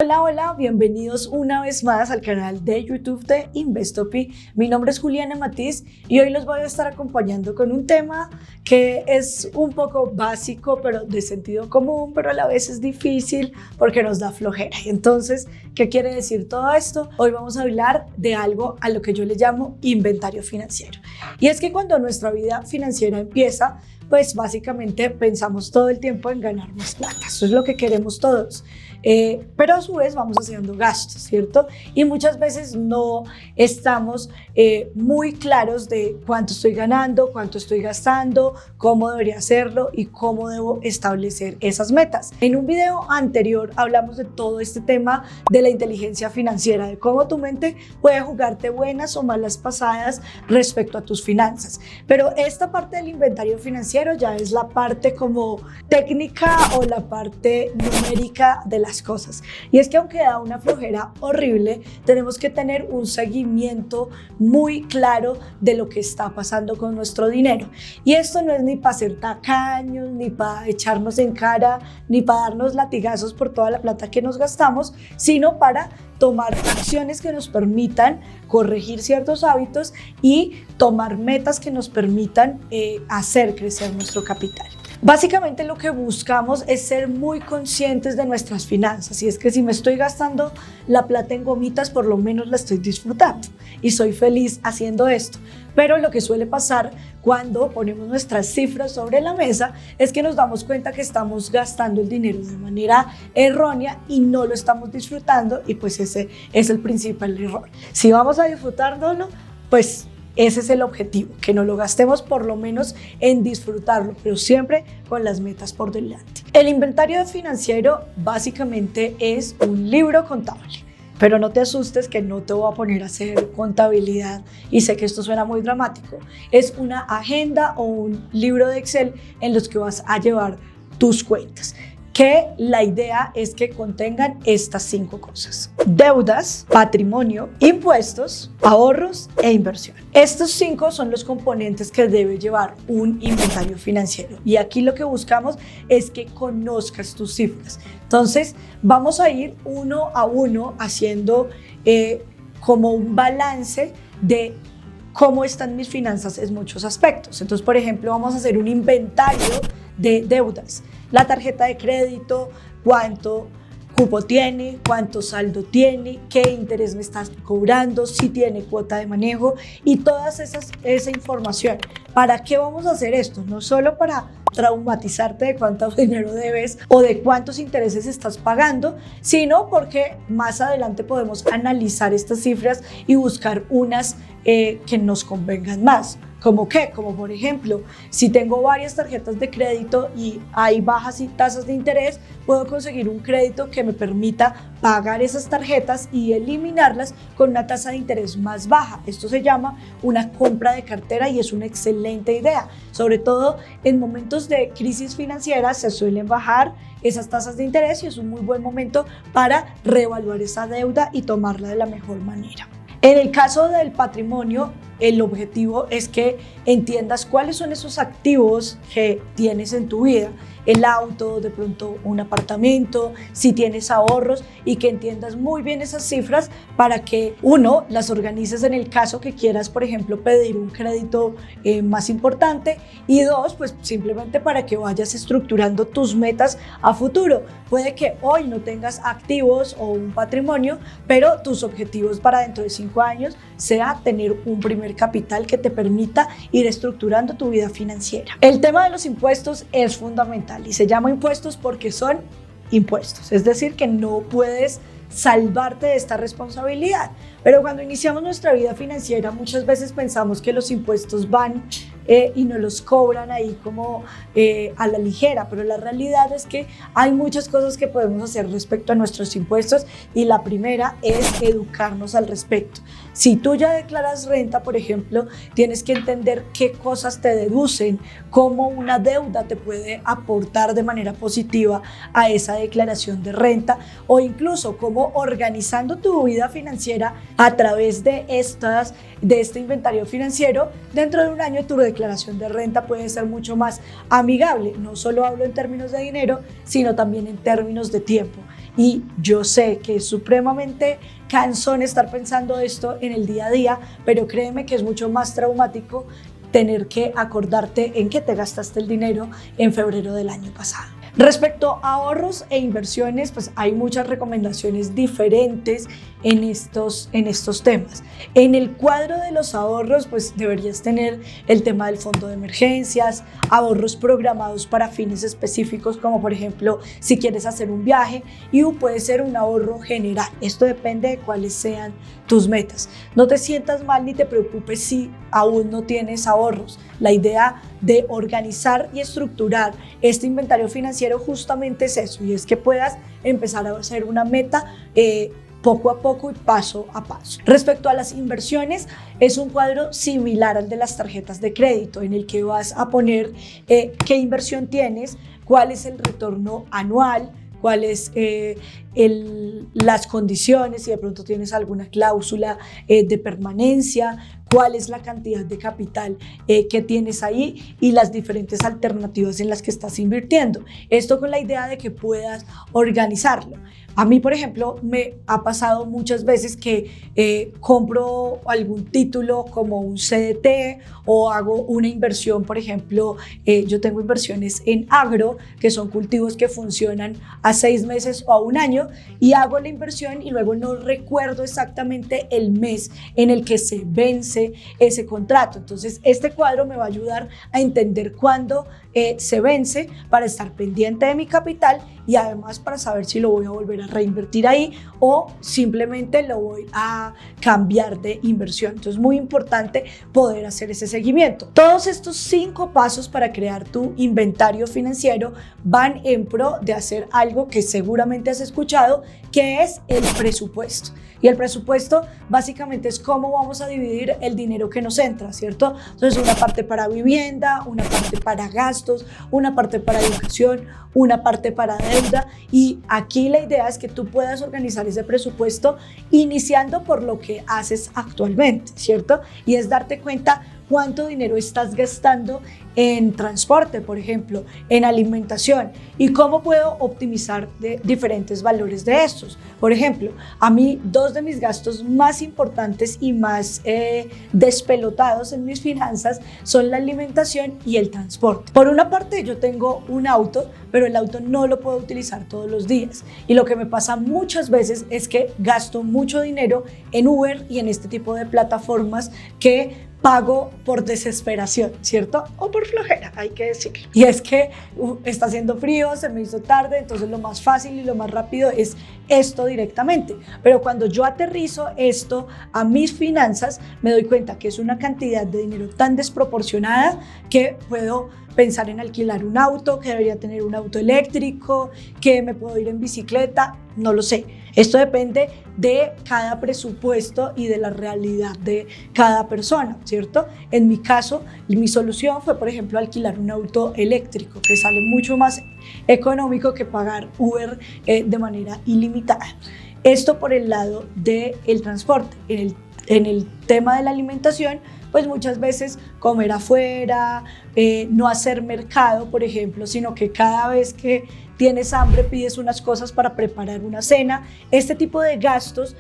Hola, hola, bienvenidos una vez más al canal de YouTube de Investopi. Mi nombre es Juliana Matiz y hoy los voy a estar acompañando con un tema que es un poco básico, pero de sentido común, pero a la vez es difícil porque nos da flojera. Entonces, ¿qué quiere decir todo esto? Hoy vamos a hablar de algo a lo que yo le llamo inventario financiero. Y es que cuando nuestra vida financiera empieza, pues básicamente pensamos todo el tiempo en ganar más plata. Eso es lo que queremos todos. Pero a su vez vamos haciendo gastos, ¿cierto? Y muchas veces no estamos muy claros de cuánto estoy ganando, cuánto estoy gastando, cómo debería hacerlo y cómo debo establecer esas metas. En un video anterior hablamos de todo este tema de la inteligencia financiera, de cómo tu mente puede jugarte buenas o malas pasadas respecto a tus finanzas. Pero esta parte del inventario financiero ya es la parte como técnica o la parte numérica de las cosas. Y es que aunque da una flojera horrible, tenemos que tener un seguimiento muy claro de lo que está pasando con nuestro dinero. Y esto no es ni para ser tacaños, ni para echarnos en cara, ni para darnos latigazos por toda la plata que nos gastamos, sino para tomar acciones que nos permitan corregir ciertos hábitos y tomar metas que nos permitan hacer crecer nuestro capital. Básicamente lo que buscamos es ser muy conscientes de nuestras finanzas, y es que si me estoy gastando la plata en gomitas, por lo menos la estoy disfrutando y soy feliz haciendo esto. Pero lo que suele pasar cuando ponemos nuestras cifras sobre la mesa es que nos damos cuenta que estamos gastando el dinero de manera errónea y no lo estamos disfrutando, y pues ese es el principal error. Si vamos a disfrutándolo, pues ese es el objetivo, que no lo gastemos por lo menos en disfrutarlo, pero siempre con las metas por delante. El inventario financiero básicamente es un libro contable. Pero no te asustes que no te voy a poner a hacer contabilidad, y sé que esto suena muy dramático. Es una agenda o un libro de Excel en los que vas a llevar tus cuentas, que la idea es que contengan estas 5 cosas: deudas, patrimonio, impuestos, ahorros e inversión. Estos 5 son los componentes que debe llevar un inventario financiero, y aquí lo que buscamos es que conozcas tus cifras. Entonces vamos a ir uno a uno haciendo como un balance de cómo están mis finanzas en muchos aspectos. Entonces, por ejemplo, vamos a hacer un inventario de deudas. La tarjeta de crédito, cuánto cupo tiene, cuánto saldo tiene, qué interés me estás cobrando, si tiene cuota de manejo y toda esa información. ¿Para qué vamos a hacer esto? No solo para traumatizarte de cuánto dinero debes o de cuántos intereses estás pagando, sino porque más adelante podemos analizar estas cifras y buscar unas que nos convengan más. ¿Cómo qué? Como por ejemplo, si tengo varias tarjetas de crédito y hay bajas tasas de interés, puedo conseguir un crédito que me permita pagar esas tarjetas y eliminarlas con una tasa de interés más baja. Esto se llama una compra de cartera y es una excelente idea. Sobre todo en momentos de crisis financiera se suelen bajar esas tasas de interés y es un muy buen momento para reevaluar esa deuda y tomarla de la mejor manera. En el caso del patrimonio, el objetivo es que entiendas cuáles son esos activos que tienes en tu vida: el auto, de pronto un apartamento, si tienes ahorros, y que entiendas muy bien esas cifras para que uno, las organices en el caso que quieras, por ejemplo, pedir un crédito más importante, y dos, pues simplemente para que vayas estructurando tus metas a futuro. Puede que hoy no tengas activos o un patrimonio, pero tus objetivos para dentro de 5 años sea tener un primer capital que te permita ir estructurando tu vida financiera. El tema de los impuestos es fundamental y se llama impuestos porque son impuestos, es decir, que no puedes salvarte de esta responsabilidad. Pero cuando iniciamos nuestra vida financiera, muchas veces pensamos que los impuestos van y nos los cobran ahí como a la ligera, pero la realidad es que hay muchas cosas que podemos hacer respecto a nuestros impuestos, y la primera es educarnos al respecto. Si tú ya declaras renta, por ejemplo, tienes que entender qué cosas te deducen, cómo una deuda te puede aportar de manera positiva a esa declaración de renta, o incluso cómo organizando tu vida financiera a través de este inventario financiero, dentro de un año tu declaración de renta puede ser mucho más amigable. No solo hablo en términos de dinero, sino también en términos de tiempo. y yo sé que es supremamente cansón estar pensando esto en el día a día, pero créeme que es mucho más traumático tener que acordarte en qué te gastaste el dinero en febrero del año pasado. Respecto a ahorros e inversiones, pues hay muchas recomendaciones diferentes en estos temas. En el cuadro de los ahorros, pues deberías tener el tema del fondo de emergencias, ahorros programados para fines específicos, como por ejemplo, si quieres hacer un viaje, y puede ser un ahorro general. Esto depende de cuáles sean tus metas. No te sientas mal ni te preocupes si aún no tienes ahorros. La idea de organizar y estructurar este inventario financiero justamente es eso, y es que puedas empezar a hacer una meta poco a poco y paso a paso. Respecto a las inversiones, es un cuadro similar al de las tarjetas de crédito, en el que vas a poner qué inversión tienes, cuál es el retorno anual, cuáles las condiciones, si de pronto tienes alguna cláusula de permanencia, cuál es la cantidad de capital que tienes ahí y las diferentes alternativas en las que estás invirtiendo. Esto con la idea de que puedas organizarlo. A mí, por ejemplo, me ha pasado muchas veces que compro algún título como un CDT o hago una inversión, por ejemplo, yo tengo inversiones en agro, que son cultivos que funcionan a 6 meses o a 1 año, y hago la inversión y luego no recuerdo exactamente el mes en el que se vence ese contrato. Entonces, este cuadro me va a ayudar a entender cuándo se vence para estar pendiente de mi capital y además para saber si lo voy a volver a reinvertir ahí o simplemente lo voy a cambiar de inversión. Entonces es muy importante poder hacer ese seguimiento. Todos estos 5 pasos para crear tu inventario financiero van en pro de hacer algo que seguramente has escuchado, que es el presupuesto. Y el presupuesto básicamente es cómo vamos a dividir el dinero que nos entra, ¿cierto? Entonces una parte para vivienda, una parte para gastos, una parte para educación, una parte para deuda, y aquí la idea es que tú puedas organizar ese presupuesto iniciando por lo que haces actualmente, ¿cierto? Y es darte cuenta cuánto dinero estás gastando en transporte, por ejemplo, en alimentación, y cómo puedo optimizar de diferentes valores de estos. Por ejemplo, a mí 2 de mis gastos más importantes y más despelotados en mis finanzas son la alimentación y el transporte. Por una parte, yo tengo un auto, pero el auto no lo puedo utilizar todos los días, y lo que me pasa muchas veces es que gasto mucho dinero en Uber y en este tipo de plataformas que pago por desesperación, ¿cierto? O por flojera, hay que decirlo. Y es que está haciendo frío, se me hizo tarde, entonces lo más fácil y lo más rápido es esto directamente. Pero cuando yo aterrizo esto a mis finanzas, me doy cuenta que es una cantidad de dinero tan desproporcionada que puedo pensar en alquilar un auto, que debería tener un auto eléctrico, que me puedo ir en bicicleta, no lo sé. Esto depende de cada presupuesto y de la realidad de cada persona, ¿cierto? En mi caso, mi solución fue, por ejemplo, alquilar un auto eléctrico, que sale mucho más económico que pagar Uber de manera ilimitada. Esto por el lado del transporte. En el tema de la alimentación, pues muchas veces comer afuera, no hacer mercado, por ejemplo, sino que cada vez que tienes hambre pides unas cosas para preparar una cena. Este tipo de gastos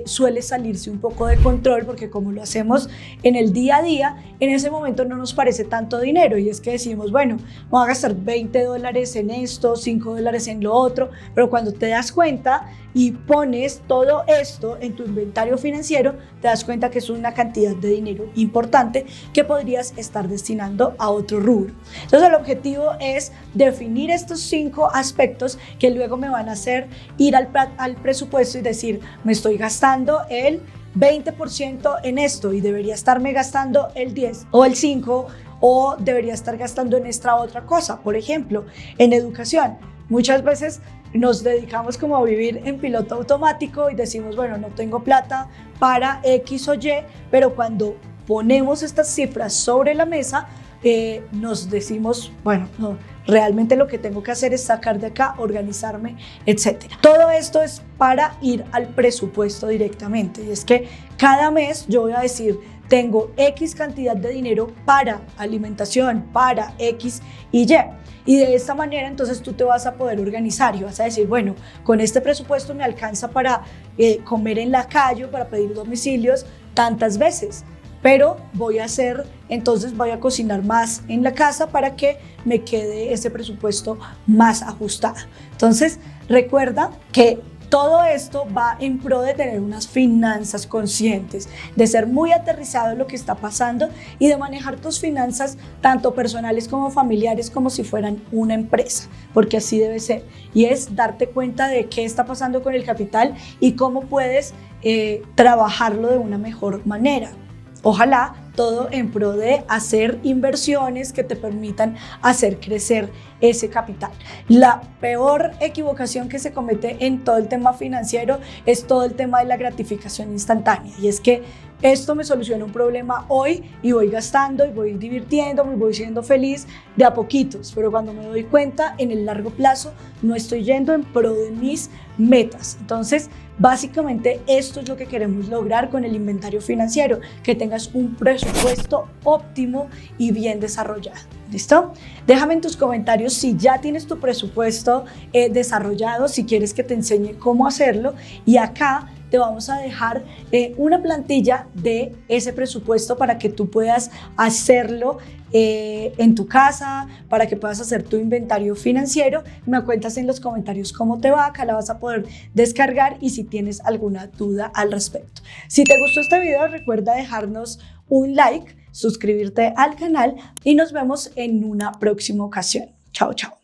suele salirse un poco de control, porque como lo hacemos en el día a día, en ese momento no nos parece tanto dinero, y es que decimos, bueno, voy a gastar $20 en esto, $5 en lo otro, pero cuando te das cuenta y pones todo esto en tu inventario financiero, te das cuenta que es una cantidad de dinero importante que podrías estar destinando a otro rubro. Entonces el objetivo es definir estos 5 aspectos que luego me van a hacer ir al presupuesto y decir, me estoy gastando el 20% en esto y debería estarme gastando el 10 o el 5, o debería estar gastando en esta otra cosa. Por ejemplo, en educación, muchas veces nos dedicamos como a vivir en piloto automático y decimos, bueno, no tengo plata para X o Y, pero cuando ponemos estas cifras sobre la mesa, nos decimos, bueno, no, realmente lo que tengo que hacer es sacar de acá, organizarme, etc. Todo esto es para ir al presupuesto directamente, y es que cada mes yo voy a decir, tengo X cantidad de dinero para alimentación, para X y Y. Y de esta manera entonces tú te vas a poder organizar y vas a decir, bueno, con este presupuesto me alcanza para comer en la calle, para pedir domicilios tantas veces. Pero voy a cocinar más en la casa para que me quede ese presupuesto más ajustado. Entonces, recuerda que todo esto va en pro de tener unas finanzas conscientes, de ser muy aterrizado en lo que está pasando y de manejar tus finanzas tanto personales como familiares como si fueran una empresa, porque así debe ser. Y es darte cuenta de qué está pasando con el capital y cómo puedes trabajarlo de una mejor manera. Ojalá todo en pro de hacer inversiones que te permitan hacer crecer ese capital. La peor equivocación que se comete en todo el tema financiero es todo el tema de la gratificación instantánea, y es que esto me soluciona un problema hoy y voy gastando y voy divirtiéndome y voy siendo feliz de a poquitos, pero cuando me doy cuenta en el largo plazo no estoy yendo en pro de mis metas. Entonces, básicamente esto es lo que queremos lograr con el inventario financiero, que tengas un presupuesto óptimo y bien desarrollado. ¿Listo? Déjame en tus comentarios si ya tienes tu presupuesto desarrollado, si quieres que te enseñe cómo hacerlo, y acá te vamos a dejar una plantilla de ese presupuesto para que tú puedas hacerlo en tu casa, para que puedas hacer tu inventario financiero. Me cuentas en los comentarios cómo te va, acá la vas a poder descargar y si tienes alguna duda al respecto. Si te gustó este video, recuerda dejarnos un like, suscribirte al canal y nos vemos en una próxima ocasión. Chao, chao.